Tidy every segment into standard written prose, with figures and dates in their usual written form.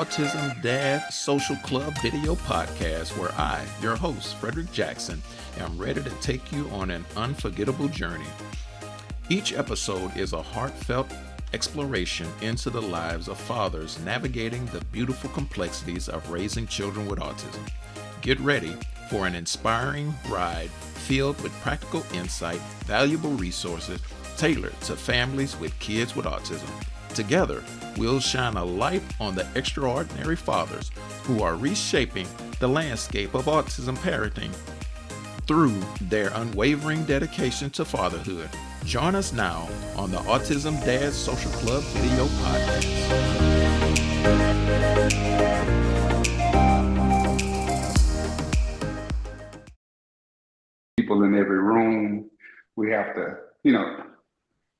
Autism Dad Social Club video podcast where I, your host, Frederick Jackson, am ready to take you on an unforgettable journey. Each episode is a heartfelt exploration into the lives of fathers navigating the beautiful complexities of raising children with autism. Get ready for an inspiring ride filled with practical insight, valuable resources tailored to families with kids with autism. Together, we'll shine a light on the extraordinary fathers who are reshaping the landscape of autism parenting through their unwavering dedication to fatherhood. Join us now on the Autism Dad Social Club video podcast. People in every room, we have to,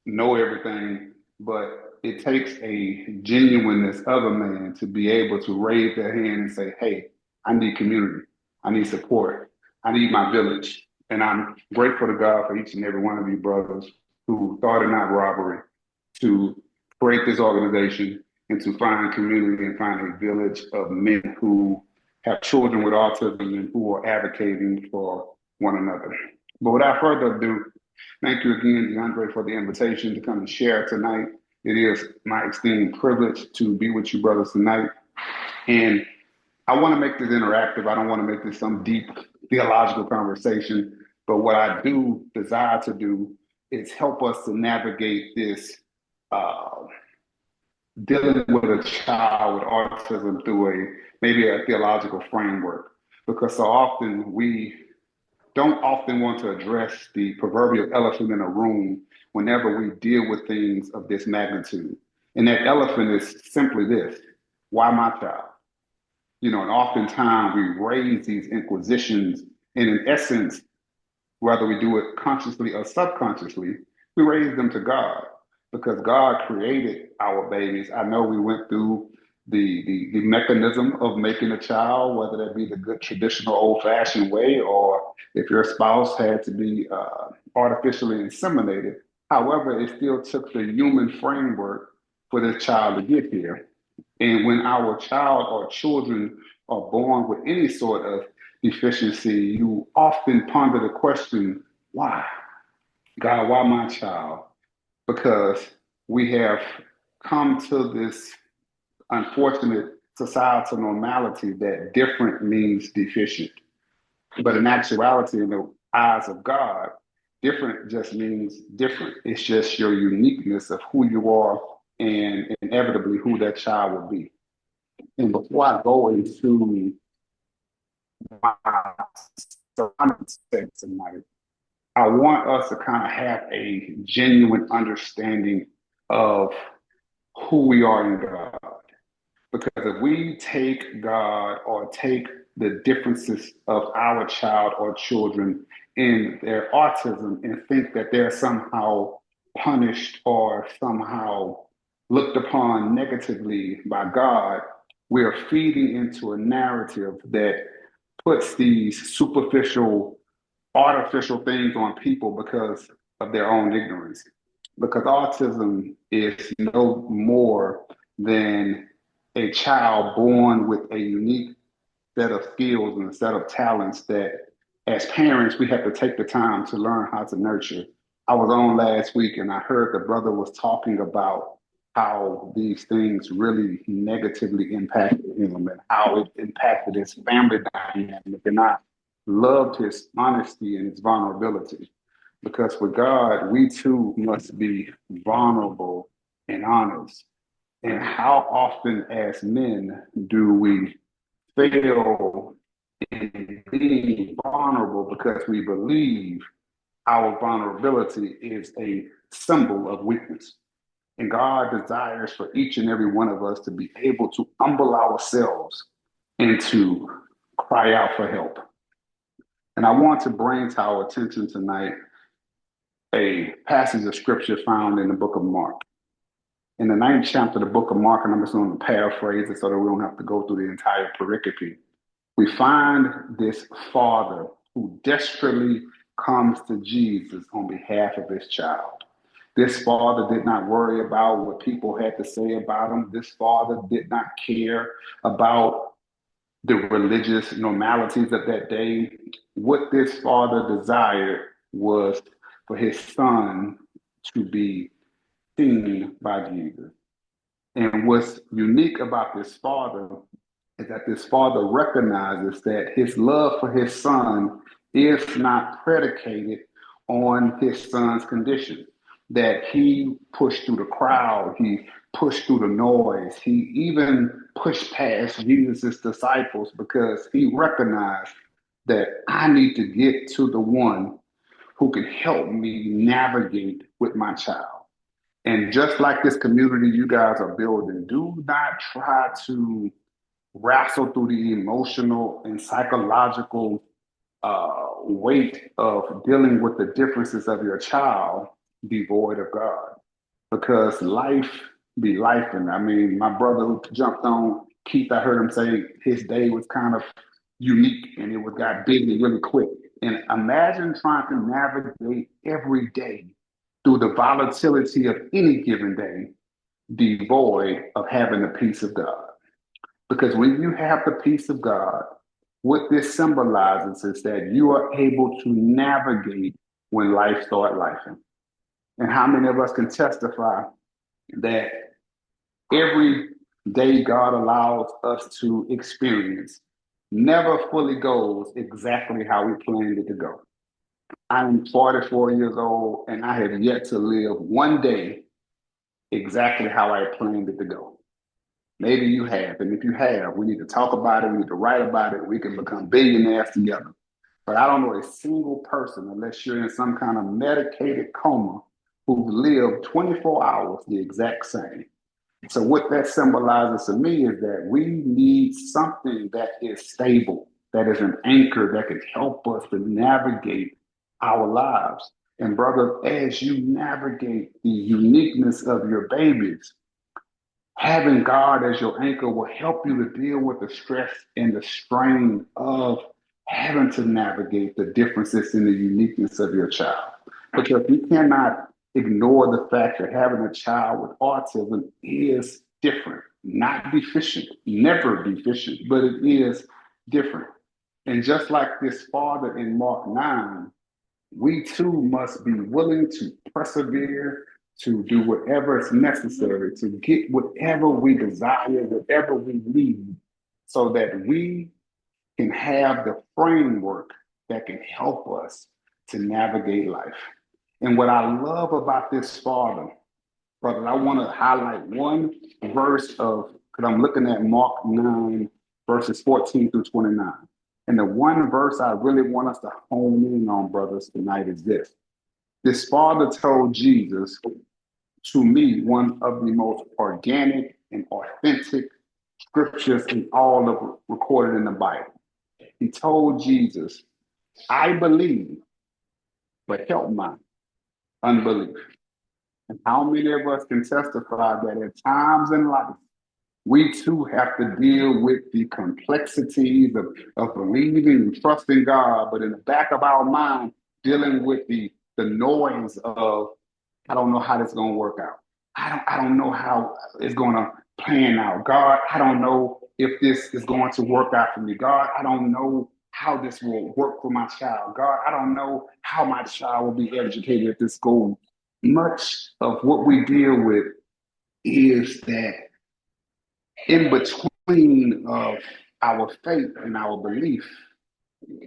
know everything, but it takes a genuineness of a man to be able to raise their hand and say, hey, I need community. I need support. I need my village. And I'm grateful to God for each and every one of you brothers who thought it not robbery to create this organization and to find community and find a village of men who have children with autism and who are advocating for one another. But without further ado, thank you again, DeAndre, for the invitation to come and share tonight. It is my esteemed privilege to be with you brothers tonight. And I want to make this interactive. I don't want to make this some deep theological conversation, but what I do desire to do is help us to navigate this dealing with a child with autism through maybe a theological framework, because so often we don't often want to address the proverbial elephant in a room whenever we deal with things of this magnitude. And that elephant is simply this: why my child? And oftentimes we raise these inquisitions, and in essence, whether we do it consciously or subconsciously, we raise them to God, because God created our babies. I know we went through the mechanism of making a child, whether that be the good traditional old-fashioned way, or if your spouse had to be artificially inseminated. However, it still took the human framework for this child to get here. And when our child or children are born with any sort of deficiency, you often ponder the question, why? God, why my child? Because we have come to this unfortunate societal normality that different means deficient. But in actuality, in the eyes of God, different just means different. It's just your uniqueness of who you are and inevitably who that child will be. And before I go into my surrounding set tonight, I want us to kind of have a genuine understanding of who we are in God. Because if we take God or take the differences of our child or children in their autism and think that they're somehow punished or somehow looked upon negatively by God, we are feeding into a narrative that puts these superficial, artificial things on people because of their own ignorance. Because autism is no more than a child born with a unique set of skills and a set of talents that as parents, we have to take the time to learn how to nurture. I was on last week and I heard the brother was talking about how these things really negatively impacted him and how it impacted his family dynamic. And I loved his honesty and his vulnerability, because with God, we too must be vulnerable and honest. And how often as men do we fail in being vulnerable because we believe our vulnerability is a symbol of weakness. And God desires for each and every one of us to be able to humble ourselves and to cry out for help. And I want to bring to our attention tonight a passage of scripture found in the book of Mark. In the 9th chapter of the book of Mark, and I'm just going to paraphrase it so that we don't have to go through the entire pericope, we find this father who desperately comes to Jesus on behalf of his child. This father did not worry about what people had to say about him. This father did not care about the religious normalities of that day. What this father desired was for his son to be seen by Jesus. And what's unique about this father is that this father recognizes that his love for his son is not predicated on his son's condition. That he pushed through the crowd, he pushed through the noise, he even pushed past Jesus' disciples because he recognized that I need to get to the one who can help me navigate with my child. And just like this community you guys are building, do not try to wrestle through the emotional and psychological weight of dealing with the differences of your child devoid of God. Because life be life. And I mean, my brother who jumped on, Keith, I heard him say his day was kind of unique and it was got busy really quick. And imagine trying to navigate every day through the volatility of any given day, devoid of having the peace of God. Because when you have the peace of God, what this symbolizes is that you are able to navigate when life starts lifing. And how many of us can testify that every day God allows us to experience never fully goes exactly how we planned it to go? I'm 44 years old and I have yet to live one day exactly how I planned it to go. Maybe you have. And if you have, we need to talk about it. We need to write about it. We can become billionaires together. But I don't know a single person, unless you're in some kind of medicated coma, who've lived 24 hours the exact same. So what that symbolizes to me is that we need something that is stable, that is an anchor that can help us to navigate our lives. And brother, as you navigate the uniqueness of your babies, having God as your anchor will help you to deal with the stress and the strain of having to navigate the differences in the uniqueness of your child. Because you cannot ignore the fact that having a child with autism is different, not deficient, never deficient, but it is different. And just like this father in Mark 9, we too must be willing to persevere, to do whatever is necessary to get whatever we desire, whatever we need, so that we can have the framework that can help us to navigate life. And what I love about this father, brother, I want to highlight one verse of, because I'm looking at Mark 9, verses 14 through 29. And the one verse I really want us to hone in on, brothers, tonight is this. This father told Jesus, to me, one of the most organic and authentic scriptures in all of recorded in the Bible. He told Jesus, I believe, but help my unbelief. And how many of us can testify that at times in life, we too have to deal with the complexities of believing and trusting God, but in the back of our mind, dealing with the noise of, I don't know how this is going to work out. I don't know how it's going to plan out. God, I don't know if this is going to work out for me. God, I don't know how this will work for my child. God, I don't know how my child will be educated at this school. Much of what we deal with is that in between of our faith and our belief,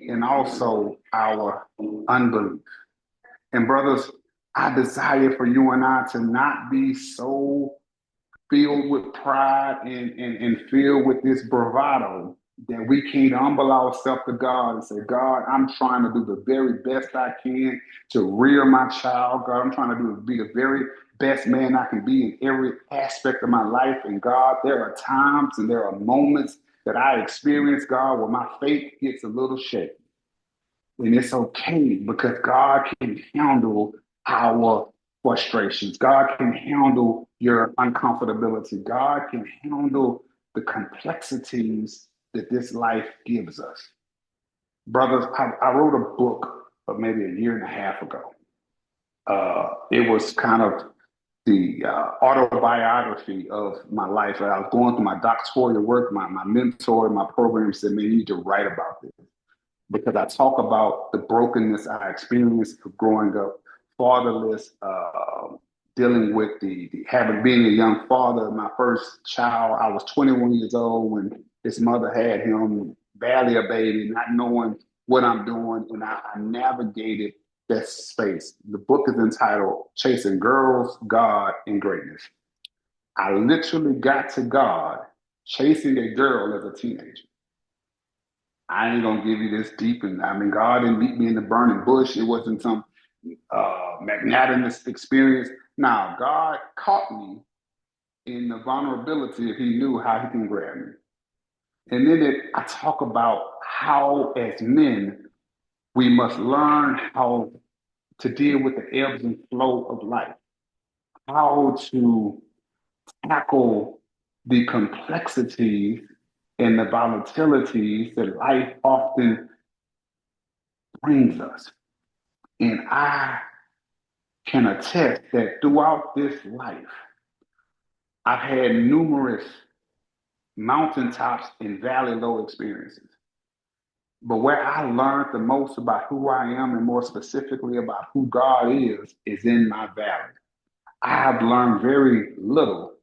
and also our unbelief. And brothers, I desire for you and I to not be so filled with pride and filled with this bravado that we can't humble ourselves to God and say, God, I'm trying to do the very best I can to rear my child. God, I'm trying to be the very best man I can be in every aspect of my life. And God, there are times and there are moments that I experience, God, where my faith gets a little shaky. And it's okay because God can handle our frustrations. God can handle your uncomfortability. God can handle the complexities that this life gives us. Brothers, I wrote a book maybe a year and a half ago. It was kind of the autobiography of my life. I was going through my doctoral work. My mentor in my program said, "Man, you need to write about this," because I talk about the brokenness I experienced of growing up fatherless, dealing with the having being a young father. My first child, I was 21 years old when his mother had him, barely a baby, not knowing what I'm doing, and I navigated that space. The book is entitled "Chasing Girls, God, and Greatness." I literally got to God chasing a girl as a teenager. I ain't gonna give you this deep, and I mean, God didn't meet me in the burning bush. It wasn't some magnanimous experience. Now, God caught me in the vulnerability if He knew how He can grab me. And then I talk about how, as men, we must learn how to deal with the ebbs and flow of life, how to tackle the complexities and the volatilities that life often brings us. And I can attest that throughout this life, I've had numerous mountaintops and valley low experiences. But where I learned the most about who I am and more specifically about who God is in my valley. I have learned very little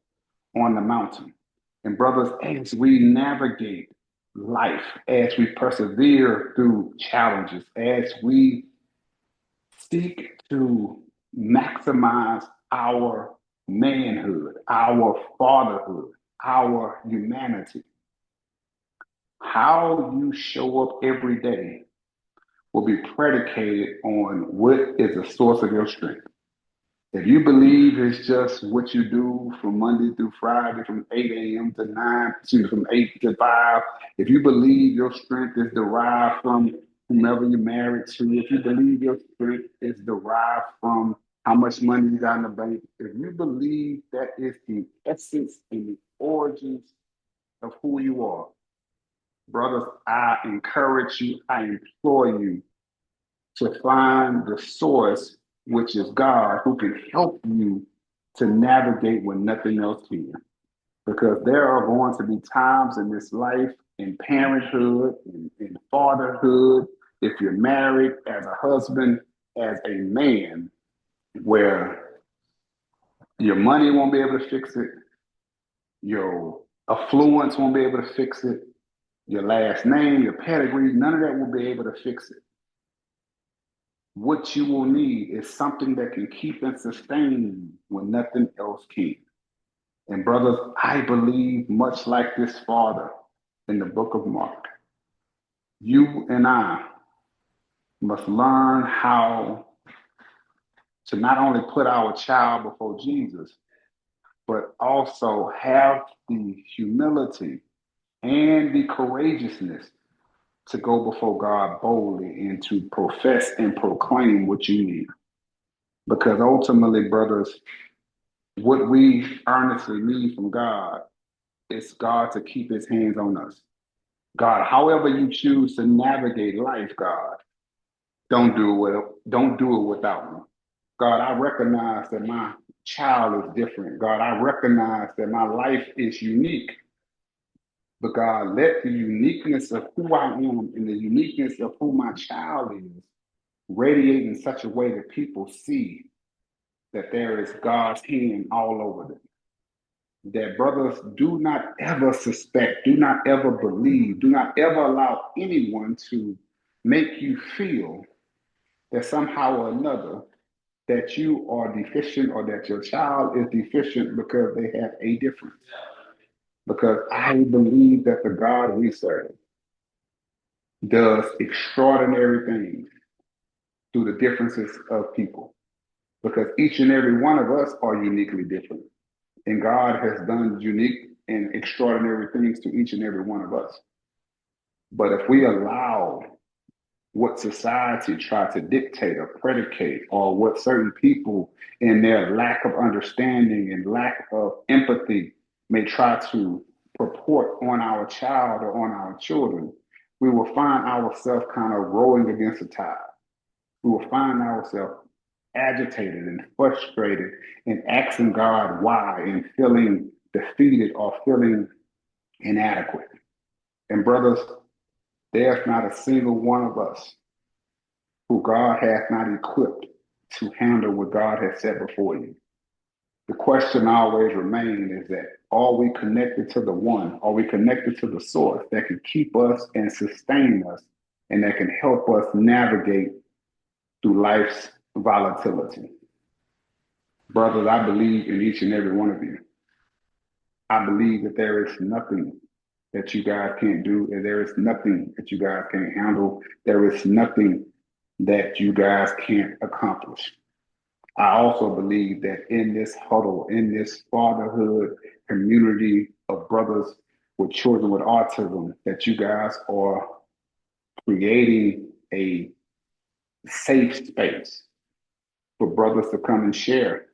on the mountain. And brothers, as we navigate life, as we persevere through challenges, as we seek to maximize our manhood, our fatherhood, our humanity, how you show up every day will be predicated on what is the source of your strength. If you believe it's just what you do from Monday through Friday from 8 a.m. to 9, excuse me, from 8 to 5, if you believe your strength is derived from whomever you're married to, if you believe your strength is derived from how much money you got in the bank, if you believe that is the essence and the origins of who you are, brothers, I encourage you, I implore you to find the source, which is God, who can help you to navigate when nothing else can. Because there are going to be times in this life, in parenthood, in fatherhood, if you're married, as a husband, as a man, where your money won't be able to fix it, your affluence won't be able to fix it, your last name, your pedigree, none of that will be able to fix it. What you will need is something that can keep and sustain you when nothing else can. And brothers, I believe much like this father in the book of Mark, you and I must learn how to not only put our child before Jesus, but also have the humility and the courageousness to go before God boldly and to profess and proclaim what you need. Because ultimately, brothers, what we earnestly need from God is God to keep his hands on us. God, however you choose to navigate life, God, don't do it without me. God, I recognize that my child is different. God, I recognize that my life is unique. But God, let the uniqueness of who I am and the uniqueness of who my child is radiate in such a way that people see that there is God's hand all over them. That brothers, do not ever suspect, do not ever believe, do not ever allow anyone to make you feel that somehow or another that you are deficient or that your child is deficient because they have a difference. Because I believe that the God we serve does extraordinary things through the differences of people. Because each and every one of us are uniquely different. And God has done unique and extraordinary things to each and every one of us. But if we allow what society tries to dictate or predicate, or what certain people in their lack of understanding and lack of empathy may try to purport on our child or on our children, we will find ourselves kind of rowing against the tide. We will find ourselves agitated and frustrated and asking God why and feeling defeated or feeling inadequate. And brothers, there's not a single one of us who God has not equipped to handle what God has set before you. The question always remains is that are we connected to the one? Are we connected to the source that can keep us and sustain us and that can help us navigate through life's volatility? Brothers, I believe in each and every one of you. I believe that there is nothing that you guys can't do, and there is nothing that you guys can't handle. There is nothing that you guys can't accomplish. I also believe that in this huddle, in this fatherhood community of brothers with children with autism, that you guys are creating a safe space for brothers to come and share,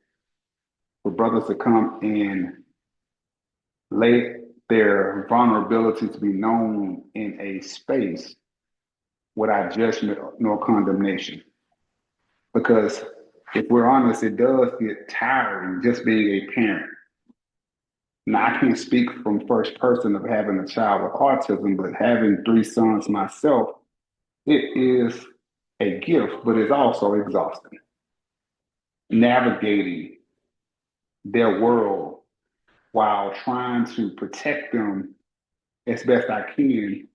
for brothers to come and lay their vulnerability to be known in a space without judgment nor condemnation. Because if we're honest, it does get tiring just being a parent. Now, I can't speak from first person of having a child with autism, but having 3 sons myself, it is a gift, but it's also exhausting. Navigating their world while trying to protect them as best I can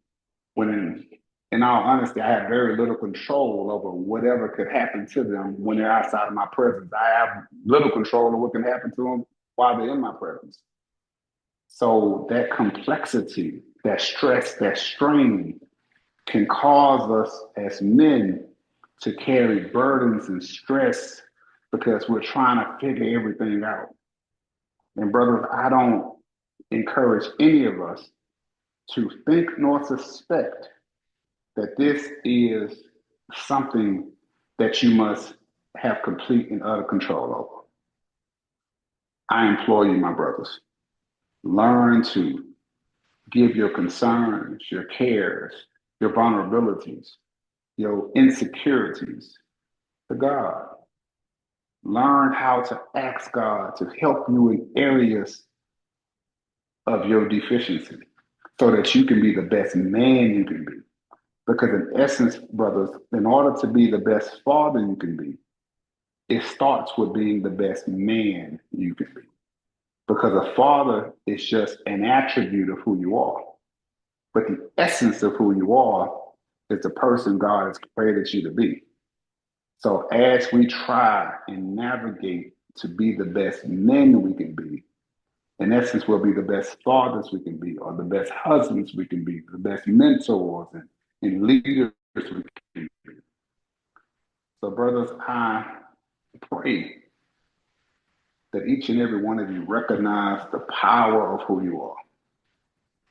when in all honesty, I have very little control over whatever could happen to them when they're outside of my presence. I have little control over what can happen to them while they're in my presence. So that complexity, that stress, that strain can cause us as men to carry burdens and stress because we're trying to figure everything out. And brothers, I don't encourage any of us to think nor suspect that this is something that you must have complete and utter control over. I implore you, my brothers, learn to give your concerns, your cares, your vulnerabilities, your insecurities to God. Learn how to ask God to help you in areas of your deficiency so that you can be the best man you can be. Because in essence, brothers, in order to be the best father you can be, it starts with being the best man you can be. Because a father is just an attribute of who you are. But the essence of who you are is the person God has created you to be. So as we try and navigate to be the best men we can be, in essence, we'll be the best fathers we can be, or the best husbands we can be, the best mentors and leaders we can be. So brothers, I pray that each and every one of you recognize the power of who you are,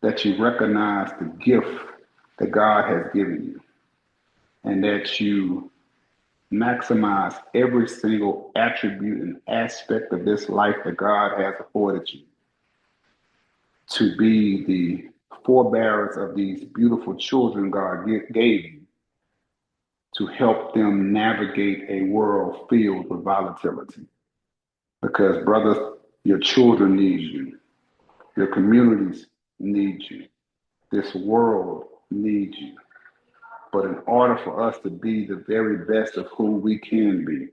that you recognize the gift that God has given you, and that you maximize every single attribute and aspect of this life that God has afforded you to be the forebearers of these beautiful children God gave you to help them navigate a world filled with volatility. Because, brothers, your children need you. Your communities need you. This world needs you. But in order for us to be the very best of who we can be,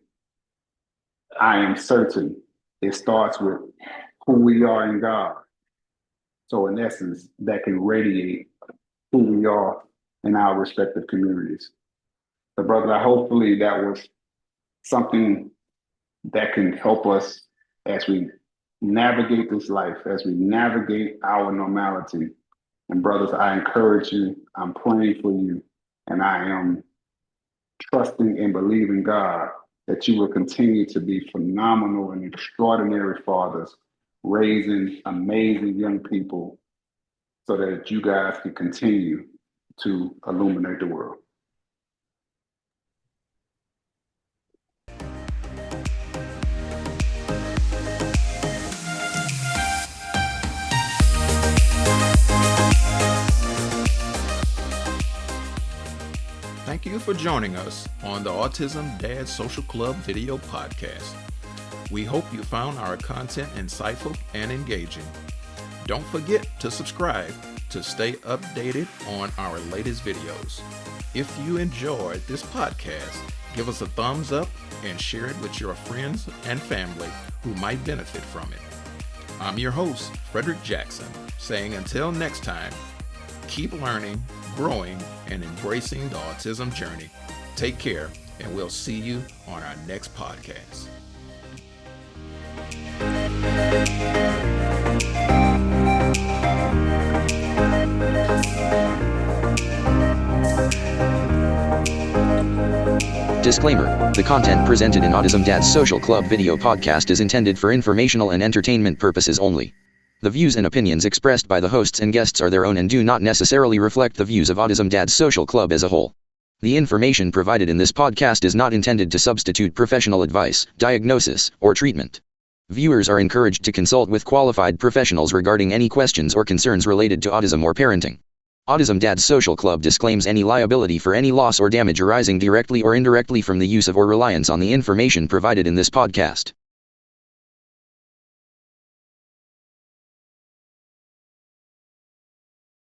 I am certain it starts with who we are in God. So in essence, that can radiate who we are in our respective communities. So brother, hopefully that was something that can help us as we navigate this life, as we navigate our normality. And brothers, I encourage you, I'm praying for you, and I am trusting and believing God that you will continue to be phenomenal and extraordinary fathers, raising amazing young people so that you guys can continue to illuminate the world. Thank Thank you for joining us on the Autism Dad Social Club video podcast. We hope you found our content insightful and engaging. Don't forget to subscribe to stay updated on our latest videos. If you enjoyed this podcast, give us a thumbs up and share it with your friends and family who might benefit from it. I'm your host, Frederick Jackson, saying until next time, keep learning, growing, and embracing the autism journey. Take care, and we'll see you on our next podcast. Disclaimer: the content presented in Autism Dad's Social Club video podcast is intended for informational and entertainment purposes only. The views and opinions expressed by the hosts and guests are their own and do not necessarily reflect the views of Autism Dad's Social Club as a whole. The information provided in this podcast is not intended to substitute professional advice, diagnosis, or treatment. Viewers are encouraged to consult with qualified professionals regarding any questions or concerns related to autism or parenting. Autism Dad's Social Club disclaims any liability for any loss or damage arising directly or indirectly from the use of or reliance on the information provided in this podcast.